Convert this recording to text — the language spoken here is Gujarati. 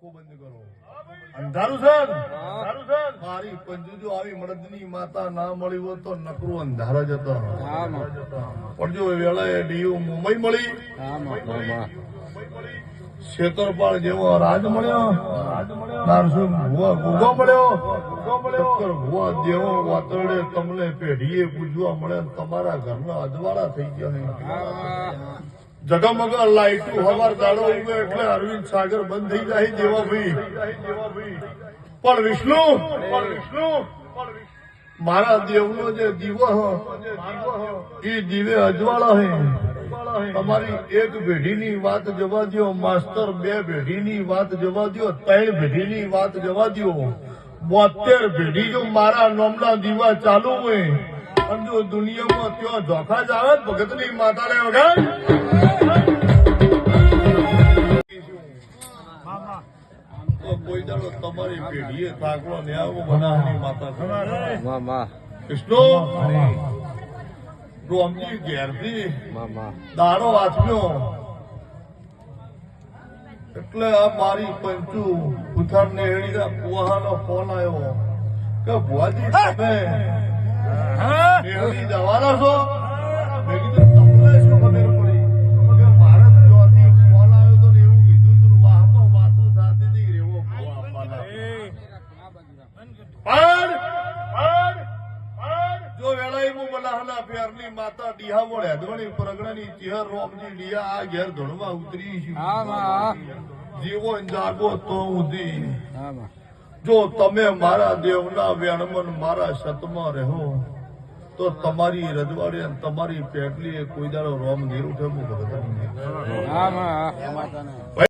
આંખો બંધ કરો. અંધારું છે ને? મારી પંજુ આવી મળદની માતા ના મળી હોત તો નકરું અંધારા જ હતા. પણ જો વેળાએ ડીયુ મુંબઈ મળી, છેતરપાળ જેવો રાજ મળ્યો, નારસું ભૂવા મળ્યો, ચક્કર ભૂવા જેવો વાતરડે તમને પેઢીએ પૂજવા મળે, તમારા ઘરના અજવાળા થઈ ગયા. જગમગ લાઈટું હવાર દાડો ઉગે એટલે અરવિંદ સાગર બંધ થઈ જાય જેવા ભાઈ. પણ વિષ્ણુ મારા દેવનો જે દીવો એ દીવે અજવાળા હે. તમારી એક પેઢીની વાત જવા દો માસ્ટર, બે પેઢીની વાત જવા દો, ત્રણ પેઢીની વાત જવા દો, 72 પેઢી જો મારા નામના દીવા ચાલુ હોય અને જો દુનિયામાં ત્યાં ધોખા જ આવે ભગતની માતાને વગર કોઈ દાડો તમારી પેઢીએ થાકલો ને આવો બનાવની માતા વિષ્ણુ રોમજી ઘેરથી દાડો વાંચ્યો એટલે આ મારી પંચુ ઉથાર ને એડીના કુવાનો ફોન આવ્યો કે ભુવાજી તમે એડી જવાના છો? મેં કીધું તમને શું ખબર પડી કે મારે જોથી ફોન આવ્યો તો ને એવું કીધું તું વાહમાં વાતું થતી હતી રેવો ભુવા આપવાના. જો વેળાએ હું મલાહના ફેરની માતા ડીહાવળ હેદવણી પરગણાની ચેહર રોમજી ડીયા આ ઘેર ધણવા ઉતરી છું. જીવો જાગો તો ઉધી. જો તમે મારા દેવના વેણમન મારા સતમાં રહો તો તમારી રજવાડી અને તમારી પેટલી કોઈ દાડો રોમ નહીં ઉઠે.